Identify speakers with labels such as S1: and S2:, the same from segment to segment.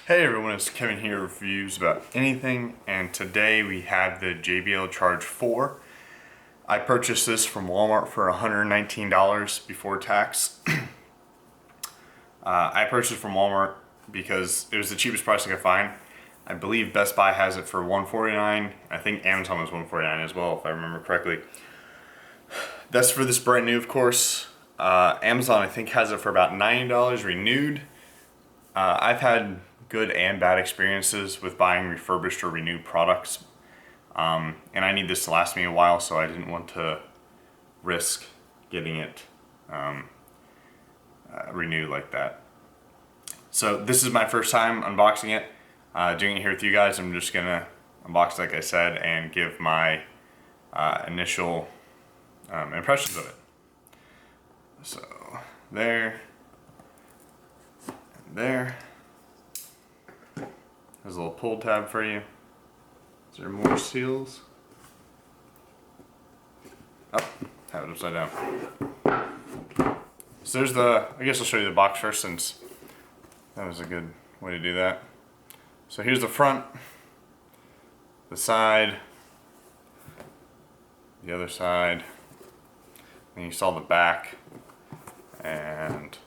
S1: Hey everyone, it's Kevin here with reviews about anything, and today we have the JBL Charge 4. I purchased this from Walmart for $119 before tax. I purchased it from Walmart because it was the cheapest price I could find. I believe Best Buy has it for $149. I think Amazon was $149 as well, if I remember correctly. That's for this brand new, of course. Amazon, I think, has it for about $90 renewed. I've had good and bad experiences with buying refurbished or renewed products. And I need this to last me a while, so I didn't want to risk getting it renewed like that. So this is my first time unboxing it. Doing it here with you guys. I'm just gonna unbox it like I said and give my initial impressions of it. So there, and there. There's a little pull tab for you. Is there more seals? Oh, have it upside down. So there's I guess I'll show you the box first since that was a good way to do that. So here's the front, the side, the other side, and you saw the back and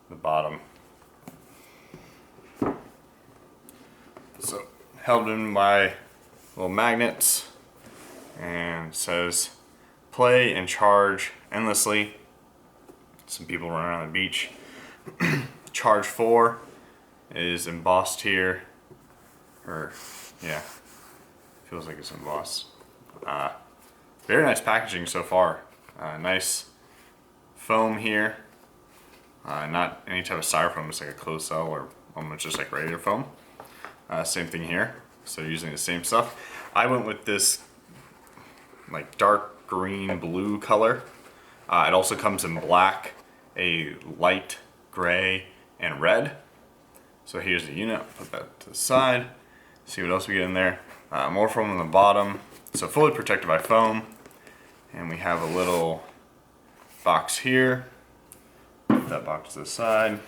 S1: the bottom. So held in by little magnets, and it says play and charge endlessly. Some people running around the beach. Charge 4 is embossed here, or yeah, feels like it's embossed. Very nice packaging so far. Nice foam here. Not any type of styrofoam, it's like a closed cell or almost just like regular foam. Same thing here, so using the same stuff. I went with this like dark green blue color. It also comes in black, a light gray, and red. So here's the unit, put that to the side. See what else we get in there. More foam on the bottom, so fully protected by foam. And we have a little box here. Put that box to the side.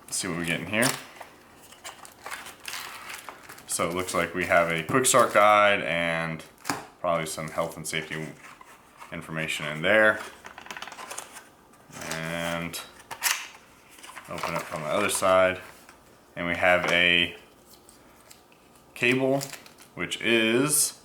S1: Let's see what we get in here. So it looks like we have a quick start guide and probably some health and safety information in there. And open up from the other side. And we have a cable, which is,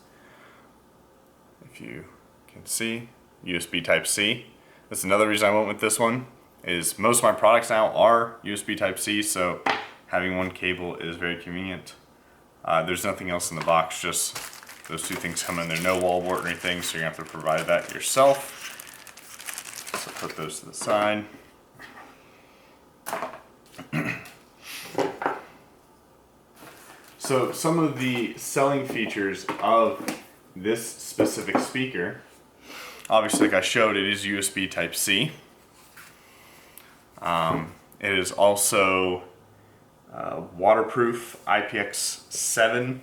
S1: if you can see, USB Type-C. That's another reason I went with this one, is most of my products now are USB Type-C, so having one cable is very convenient. There's nothing else in the box, just those two things come in there. No wall wart or anything, so you're gonna have to provide that yourself. So put those to the side. So some of the selling features of this specific speaker, obviously like I showed, it is USB Type-C. It is also waterproof IPX7,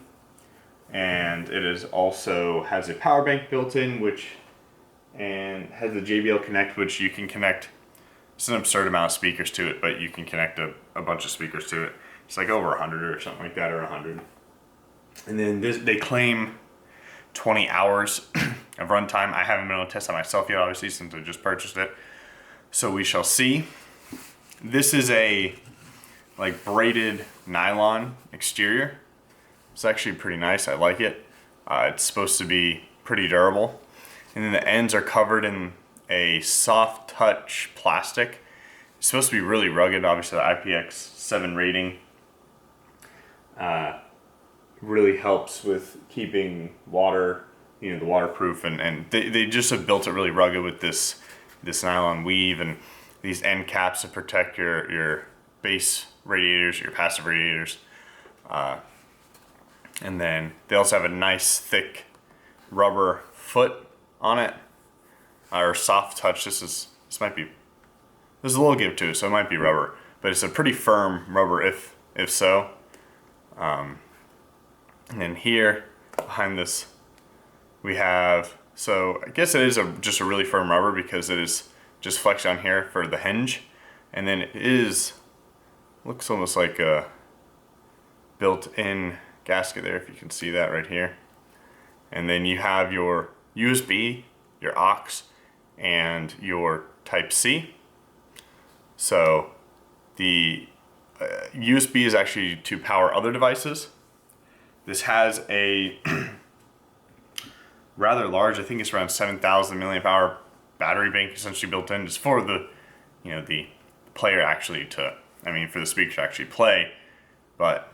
S1: and it is also has a power bank built in, and has the JBL Connect, which you can connect. It's an absurd amount of speakers to it, but you can connect a bunch of speakers to it. It's like over 100 or something like that, or 100. And then they claim 20 hours of runtime. I haven't been able to test that myself yet, obviously, since I just purchased it. So we shall see. This is a like braided nylon exterior. It's actually pretty nice, I like it. It's supposed to be pretty durable. And then the ends are covered in a soft touch plastic. It's supposed to be really rugged, obviously the IPX7 rating really helps with keeping water, the waterproof, and they just have built it really rugged with this nylon weave and these end caps to protect your base radiators, your passive radiators. And then they also have a nice thick rubber foot on it, or soft touch. This is a little give to it, so it might be rubber, but it's a pretty firm rubber if so. And then here behind this we have, so I guess it is just a really firm rubber because it is just flexed down here for the hinge, and then it is looks almost like a built-in gasket there, if you can see that right here. And then you have your USB, your aux, and your Type C. So the USB is actually to power other devices. This has a rather large, I think it's around 7,000 milliamp hour battery bank essentially built in, just for the, the player actually to, for the speaker to actually play, but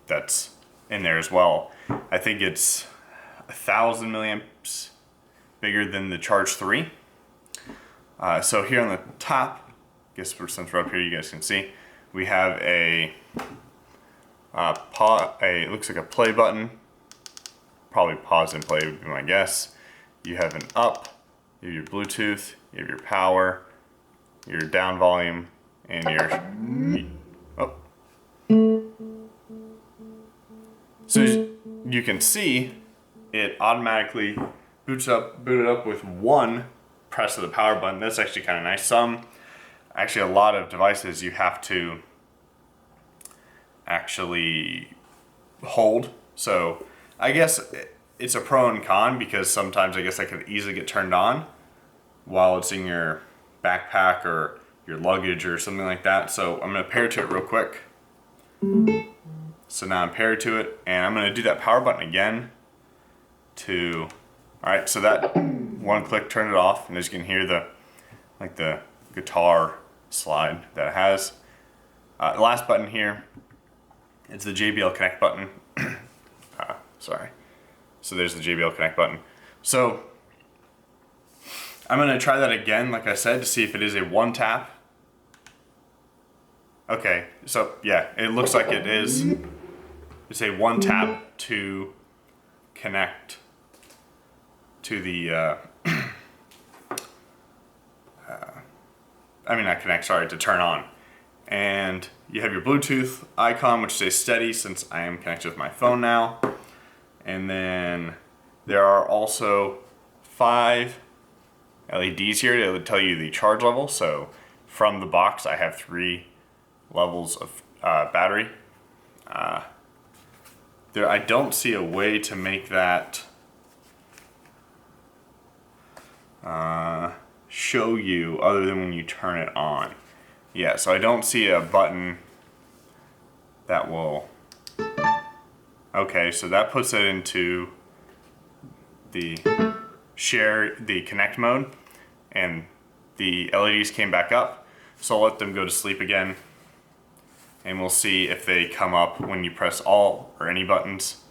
S1: that's in there as well. I think it's 1,000 milliamps bigger than the Charge 3. So here on the top, I guess since we're up here, you guys can see, we have it looks like a play button. Probably pause and play would be my guess. You have an up, you have your Bluetooth, you have your power, your down volume, and your, So you can see it automatically booted up with one press of the power button. That's actually kind of nice. Actually a lot of devices you have to actually hold. So I guess it's a pro and con, because sometimes I guess that could easily get turned on while it's in your backpack or your luggage or something like that. So I'm going to pair to it real quick. So now I'm paired to it, and I'm going to do that power button again alright, so that one click turned it off, and as you can hear the guitar slide that it has. The last button here, it's the JBL Connect button. Sorry. So there's the JBL Connect button. So I'm going to try that again, like I said, to see if it is a one tap. Okay, so yeah, it looks like it is. It's a one tap to connect to the, not connect, sorry, to turn on. And you have your Bluetooth icon, which says steady, since I am connected with my phone now. And then there are also 5 LEDs here that would tell you the charge level. So from the box, I have 3 levels of battery. I don't see a way to make that show you other than when you turn it on. Yeah, so I don't see a button that will... Okay, so that puts it into the connect mode, and the LEDs came back up. So I'll let them go to sleep again, and we'll see if they come up when you press all or any buttons.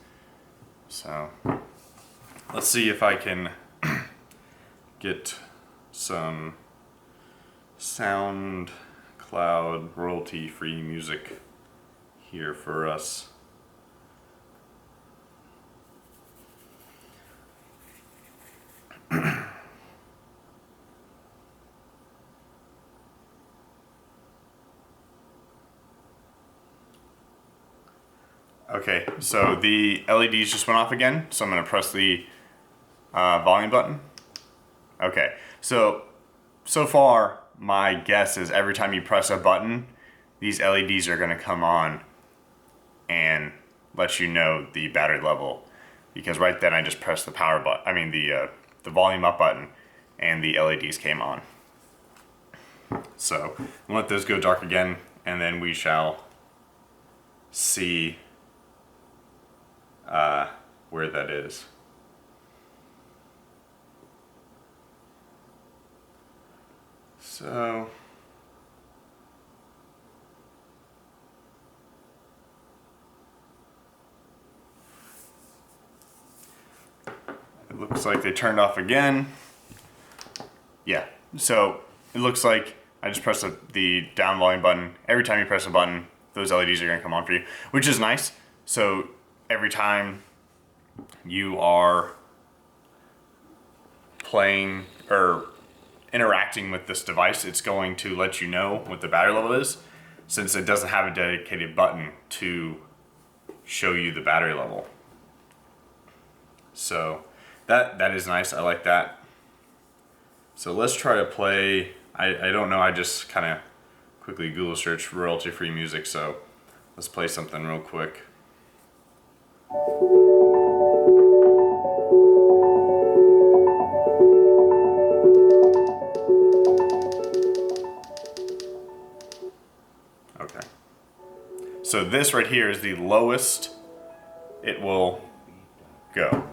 S1: So let's see if I can get some SoundCloud royalty-free music here for us. Okay, so the LEDs just went off again, so I'm going to press the volume button. Okay, so far my guess is every time you press a button, these LEDs are going to come on and let you know the battery level, because right then I just pressed the power button, the volume up button, and the LEDs came on. So I'm going to let those go dark again, and then we shall see where that is. So it looks like they turned off again. Yeah, so it looks like I just pressed the down volume button. Every time you press a button, those LEDs are going to come on for you, which is nice. So every time you are playing or interacting with this device, it's going to let you know what the battery level is, since it doesn't have a dedicated button to show you the battery level. So that is nice. I like that. So let's try to play. I don't know, I just kind of quickly Google search royalty-free music, so let's play something real quick. Okay. So this right here is the lowest it will go.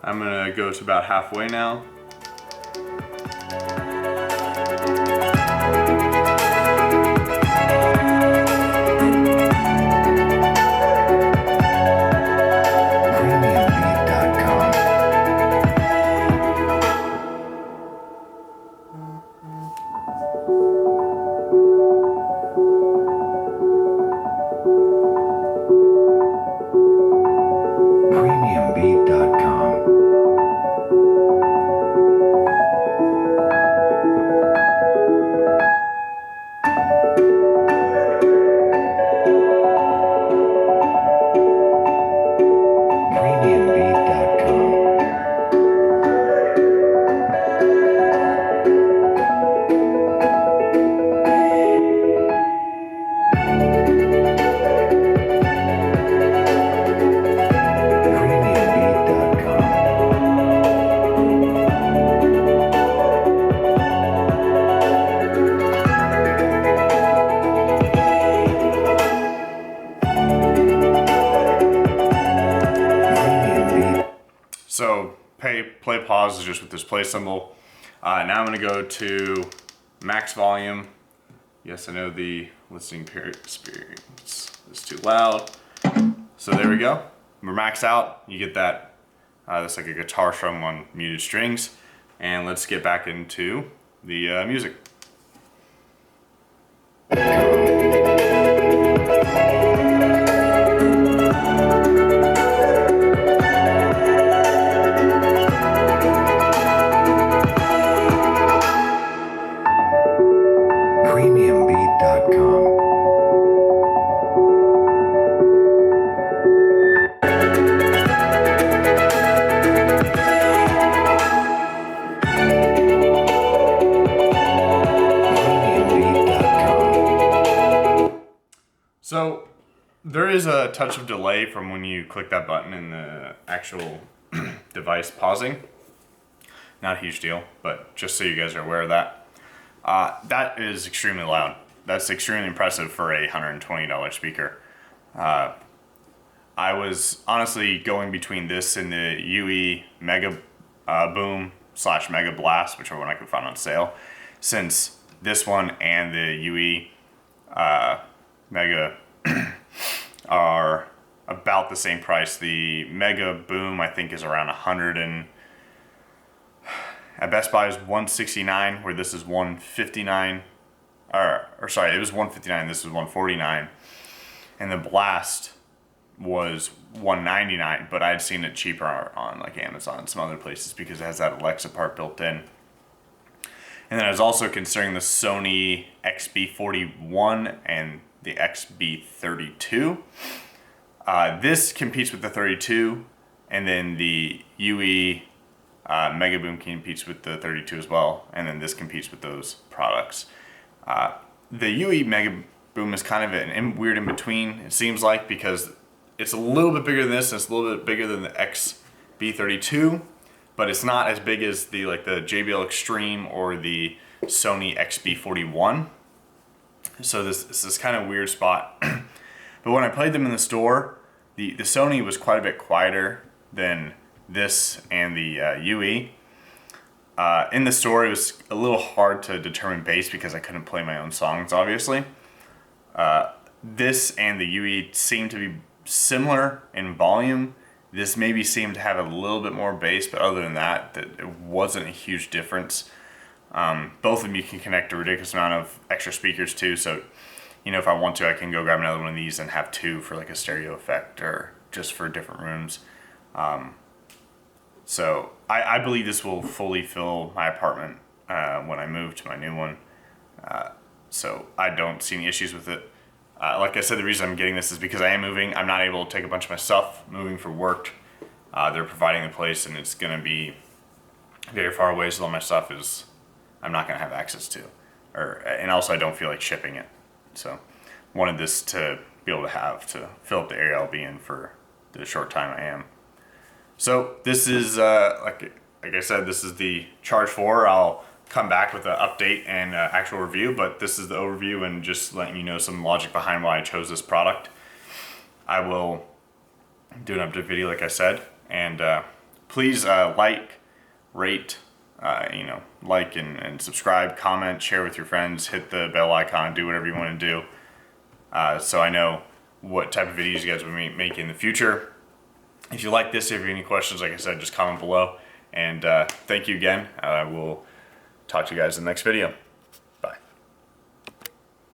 S1: I'm gonna go to about halfway now. So play pause is just with this play symbol. Now I'm going to go to max volume. Yes, I know the listening experience is too loud. So there we go. We're maxed out. You get that. That's like a guitar strum on muted strings. And let's get back into the music. So there is a touch of delay from when you click that button in the actual device pausing. Not a huge deal, but just so you guys are aware of that. That is extremely loud. That's extremely impressive for a $120 speaker. I was honestly going between this and the UE Mega Boom / Mega Blast, whichever one I could find on sale, since this one and the UE Mega are about the same price. The Mega Boom I think is around 100 and at Best Buy is $169, where this is $159. Or sorry, it was $159. This is $149, and the Blast was $199. But I'd seen it cheaper on like Amazon and some other places because it has that Alexa part built in. And then I was also considering the Sony XB41 and the XB32. This competes with the 32, and then the UE Mega Boom competes with the 32 as well, and then this competes with those products. The UE Mega Boom is kind of an weird in between, it seems like, because it's a little bit bigger than this, and it's a little bit bigger than the XB32, but it's not as big as the JBL Extreme or the Sony XB41. So this is kind of weird spot. But when I played them in the store, the Sony was quite a bit quieter than this and the UE. In the store, it was a little hard to determine bass because I couldn't play my own songs, obviously. This and the UE seemed to be similar in volume. This maybe seemed to have a little bit more bass, but other than that, it wasn't a huge difference. Both of them you can connect a ridiculous amount of extra speakers to, so if I want to, I can go grab another one of these and have two for like a stereo effect or just for different rooms. So I believe this will fully fill my apartment when I move to my new one. So I don't see any issues with it. Like I said, the reason I'm getting this is because I am moving. I'm not able to take a bunch of my stuff, moving for work. They're providing the place, and it's going to be very far away, so all my stuff is I'm not going to have access to. And also I don't feel like shipping it. So wanted this to be able to have to fill up the area I'll be in for the short time I am. So this is, like I said, this is the Charge 4. I'll come back with an update and actual review, but this is the overview and just letting you know some logic behind why I chose this product. I will do an update video like I said, and please like, rate, like and subscribe, comment, share with your friends, hit the bell icon, do whatever you want to do, so I know what type of videos you guys will make in the future. If you like this, if you have any questions, like I said, just comment below. And thank you again. We'll talk to you guys in the next video.